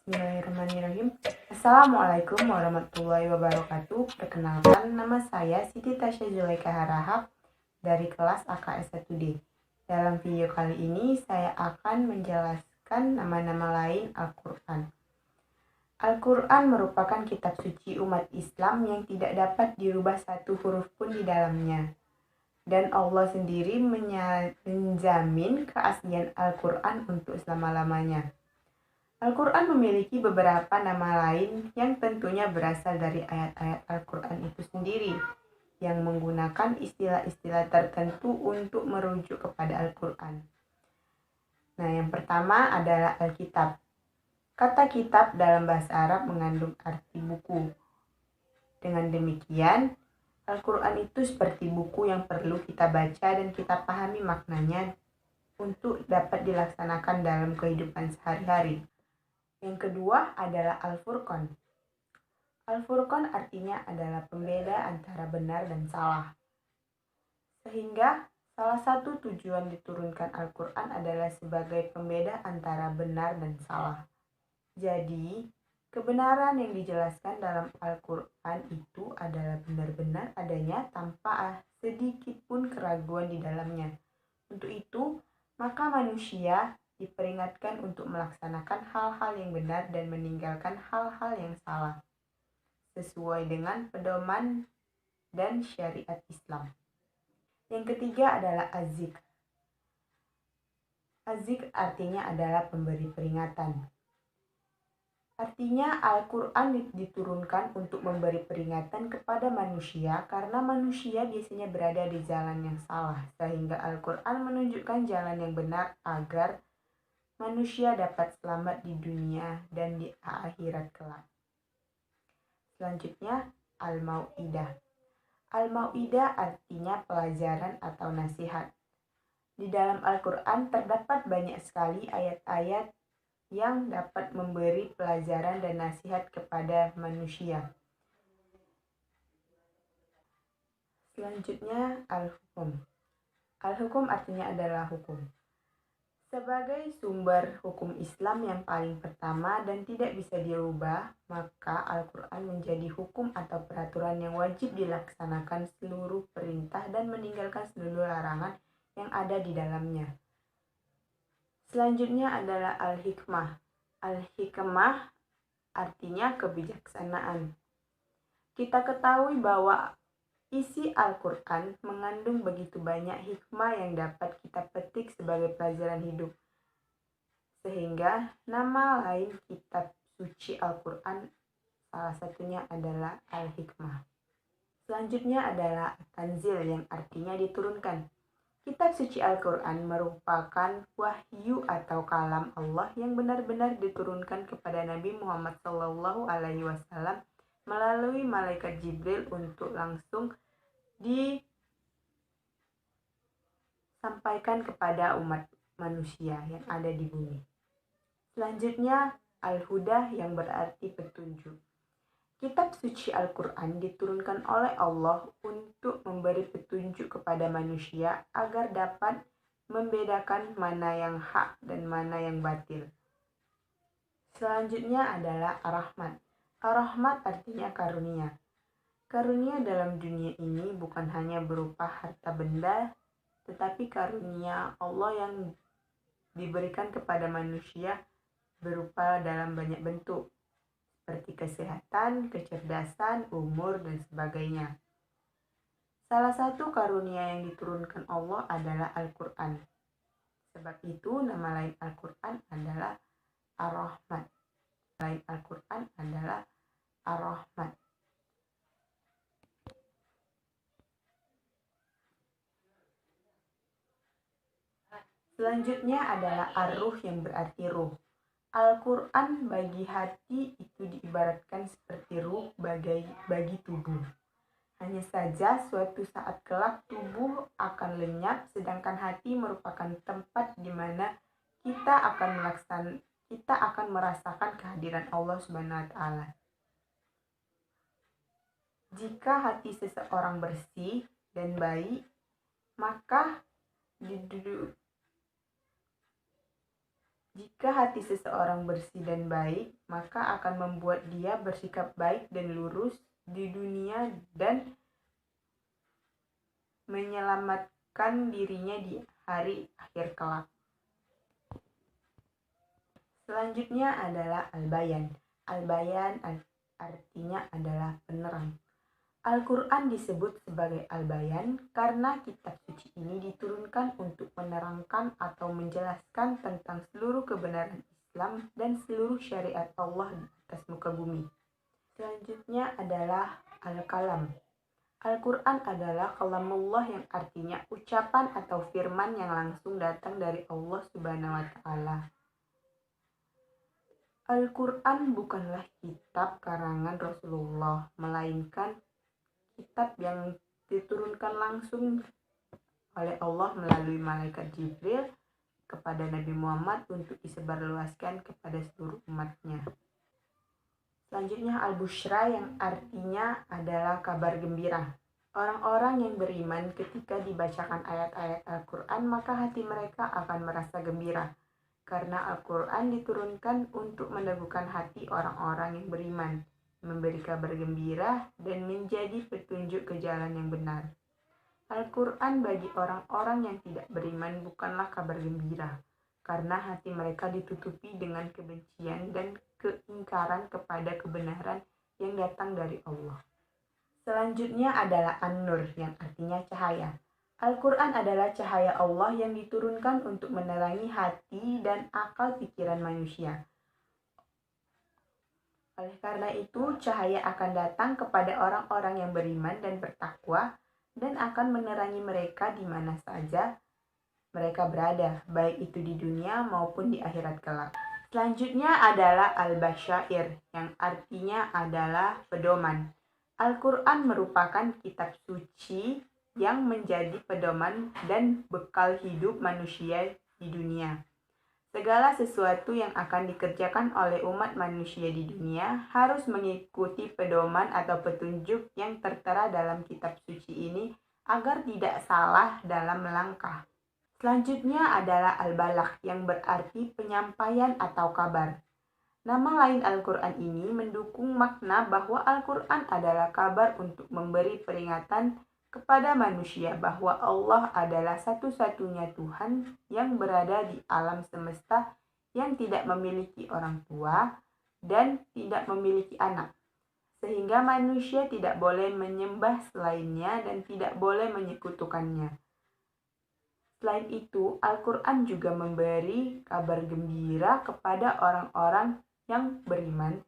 Bismillahirrahmanirrahim. Assalamualaikum warahmatullahi wabarakatuh. Perkenalkan, nama saya Siti Tasya Zulaika Harahap dari kelas AKS 1D. Dalam video kali ini saya akan menjelaskan nama-nama lain Al-Quran. Al-Quran merupakan kitab suci umat Islam yang tidak dapat dirubah satu huruf pun di dalamnya. Dan Allah sendiri menjamin keaslian Al-Quran untuk selama-lamanya. Al-Quran memiliki beberapa nama lain yang tentunya berasal dari ayat-ayat Al-Quran itu sendiri, yang menggunakan istilah-istilah tertentu untuk merujuk kepada Al-Quran. Nah, yang pertama adalah Alkitab. Kata kitab dalam bahasa Arab mengandung arti buku. Dengan demikian, Al-Quran itu seperti buku yang perlu kita baca dan kita pahami maknanya untuk dapat dilaksanakan dalam kehidupan sehari-hari. Yang kedua adalah Al-Furqan. Al-Furqan artinya adalah pembeda antara benar dan salah. Sehingga salah satu tujuan diturunkan Al-Quran adalah sebagai pembeda antara benar dan salah. Jadi, kebenaran yang dijelaskan dalam Al-Quran itu adalah benar-benar adanya tanpa sedikit pun keraguan di dalamnya. Untuk itu, maka manusia diperingatkan untuk melaksanakan hal-hal yang benar dan meninggalkan hal-hal yang salah, sesuai dengan pedoman dan syariat Islam. Yang ketiga adalah Az-Zikr. Az-Zikr artinya adalah pemberi peringatan. Artinya Al-Quran diturunkan untuk memberi peringatan kepada manusia karena manusia biasanya berada di jalan yang salah, sehingga Al-Quran menunjukkan jalan yang benar agar manusia dapat selamat di dunia dan di akhirat kelak. Selanjutnya, Al-Mau'idah. Al-Mau'idah artinya pelajaran atau nasihat. Di dalam Al-Quran terdapat banyak sekali ayat-ayat yang dapat memberi pelajaran dan nasihat kepada manusia. Selanjutnya, Al-Hukum. Al-Hukum artinya adalah hukum. Sebagai sumber hukum Islam yang paling pertama dan tidak bisa dirubah, maka Al-Quran menjadi hukum atau peraturan yang wajib dilaksanakan seluruh perintah dan meninggalkan seluruh larangan yang ada di dalamnya. Selanjutnya adalah Al-Hikmah. Al-Hikmah artinya kebijaksanaan. Kita ketahui bahwa isi Al-Quran mengandung begitu banyak hikmah yang dapat kita petik sebagai pelajaran hidup. Sehingga nama lain kitab suci Al-Quran salah satunya adalah Al-Hikmah. Selanjutnya adalah Tanzil yang artinya diturunkan. Kitab suci Al-Quran merupakan wahyu atau kalam Allah yang benar-benar diturunkan kepada Nabi Muhammad SAW melalui malaikat Jibril untuk langsung disampaikan kepada umat manusia yang ada di bumi. Selanjutnya, Al-Huda yang berarti petunjuk. Kitab suci Al-Quran diturunkan oleh Allah untuk memberi petunjuk kepada manusia agar dapat membedakan mana yang hak dan mana yang batil. Selanjutnya adalah Ar-Rahman. Ar-Rahmat artinya karunia. Karunia dalam dunia ini bukan hanya berupa harta benda, tetapi karunia Allah yang diberikan kepada manusia berupa dalam banyak bentuk, seperti kesehatan, kecerdasan, umur, dan sebagainya. Salah satu karunia yang diturunkan Allah adalah Al-Quran. Sebab itu nama lain Al-Quran adalah Ar-Rahman. Lain Al-Quran adalah Ar-Rahman. Selanjutnya adalah Ar-Ruh yang berarti ruh. Al-Quran bagi hati itu diibaratkan seperti ruh bagi tubuh. Hanya saja suatu saat kelak tubuh akan lenyap, sedangkan hati merupakan tempat di mana kita akan merasakan kehadiran Allah Subhanahu wa Ta'ala. Jika hati seseorang bersih dan baik, maka Jika hati seseorang bersih dan baik, maka akan membuat dia bersikap baik dan lurus di dunia dan menyelamatkan dirinya di hari akhir kelak. Selanjutnya adalah al-bayan. Al-bayan artinya adalah penerang. Al-Quran disebut sebagai Al-Bayan karena kitab suci ini diturunkan untuk menerangkan atau menjelaskan tentang seluruh kebenaran Islam dan seluruh syariat Allah di atas muka bumi. Selanjutnya adalah Al-Kalam. Al-Quran adalah kalamullah yang artinya ucapan atau firman yang langsung datang dari Allah Subhanahu wa Ta'ala. Al-Quran bukanlah kitab karangan Rasulullah, melainkan kitab yang diturunkan langsung oleh Allah melalui malaikat Jibril kepada Nabi Muhammad untuk disebarluaskan kepada seluruh umatnya. Selanjutnya Al-Bushra yang artinya adalah kabar gembira. Orang-orang yang beriman ketika dibacakan ayat-ayat Al-Quran maka hati mereka akan merasa gembira. Karena Al-Quran diturunkan untuk meneguhkan hati orang-orang yang beriman, memberi kabar gembira, dan menjadi petunjuk ke jalan yang benar. Al-Quran bagi orang-orang yang tidak beriman bukanlah kabar gembira, karena hati mereka ditutupi dengan kebencian dan keingkaran kepada kebenaran yang datang dari Allah. Selanjutnya adalah An-Nur yang artinya cahaya. Al-Quran adalah cahaya Allah yang diturunkan untuk menerangi hati dan akal pikiran manusia. Oleh karena itu, cahaya akan datang kepada orang-orang yang beriman dan bertakwa dan akan menerangi mereka di mana saja mereka berada, baik itu di dunia maupun di akhirat kelak. Selanjutnya adalah Al-Basyair, yang artinya adalah pedoman. Al-Quran merupakan kitab suci yang menjadi pedoman dan bekal hidup manusia di dunia. Segala sesuatu yang akan dikerjakan oleh umat manusia di dunia harus mengikuti pedoman atau petunjuk yang tertera dalam kitab suci ini agar tidak salah dalam melangkah. Selanjutnya adalah Al-Balagh yang berarti penyampaian atau kabar. Nama lain Al-Quran ini mendukung makna bahwa Al-Quran adalah kabar untuk memberi peringatan kepada manusia bahwa Allah adalah satu-satunya Tuhan yang berada di alam semesta yang tidak memiliki orang tua dan tidak memiliki anak. Sehingga manusia tidak boleh menyembah selainnya dan tidak boleh menyekutukannya. Selain itu, Al-Quran juga memberi kabar gembira kepada orang-orang yang beriman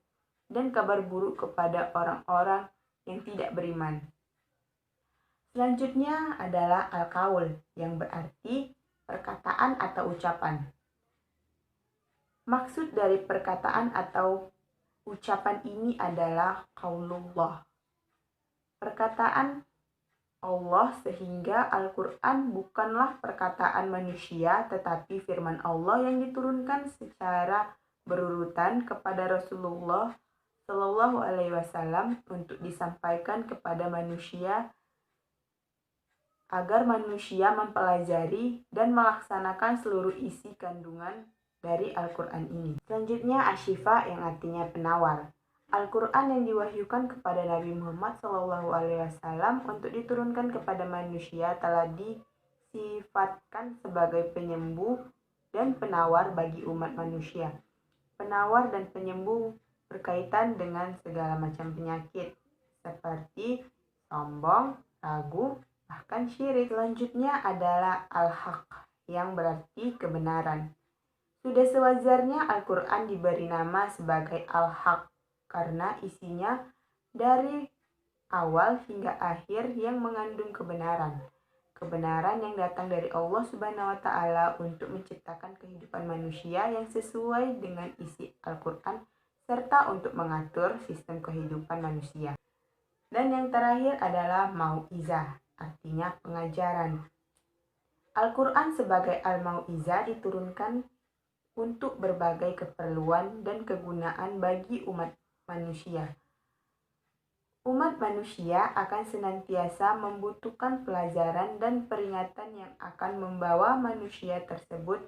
dan kabar buruk kepada orang-orang yang tidak beriman. Selanjutnya adalah Al-Qaul yang berarti perkataan atau ucapan. Maksud dari perkataan atau ucapan ini adalah qaulullah, perkataan Allah, sehingga Al-Quran bukanlah perkataan manusia tetapi firman Allah yang diturunkan secara berurutan kepada Rasulullah Shallallahu Alaihi Wasallam untuk disampaikan kepada manusia agar manusia mempelajari dan melaksanakan seluruh isi kandungan dari Al-Quran ini. Selanjutnya Asy-Syifa yang artinya penawar. Al-Quran yang diwahyukan kepada Nabi Muhammad SAW untuk diturunkan kepada manusia telah disifatkan sebagai penyembuh dan penawar bagi umat manusia. Penawar dan penyembuh berkaitan dengan segala macam penyakit seperti sombong, ragu, bahkan syirik. Selanjutnya adalah Al-Haq yang berarti kebenaran. Sudah sewajarnya Al-Quran diberi nama sebagai Al-Haq karena isinya dari awal hingga akhir yang mengandung kebenaran. Kebenaran yang datang dari Allah Subhanahu wa Ta'ala untuk menciptakan kehidupan manusia yang sesuai dengan isi Al-Quran serta untuk mengatur sistem kehidupan manusia. Dan yang terakhir adalah Mau'izah, artinya pengajaran. Al-Quran sebagai Al-Mau'izah diturunkan untuk berbagai keperluan dan kegunaan bagi umat manusia. Umat manusia akan senantiasa membutuhkan pelajaran dan peringatan yang akan membawa manusia tersebut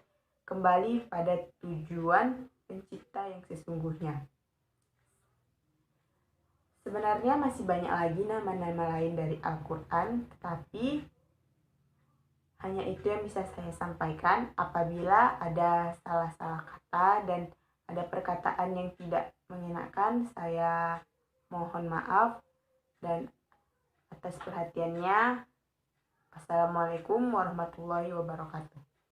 kembali pada tujuan pencipta yang sesungguhnya. Sebenarnya masih banyak lagi nama-nama lain dari Al-Quran, tetapi hanya itu yang bisa saya sampaikan. Apabila ada salah-salah kata dan ada perkataan yang tidak mengenakan, saya mohon maaf dan atas perhatiannya. Assalamualaikum warahmatullahi wabarakatuh.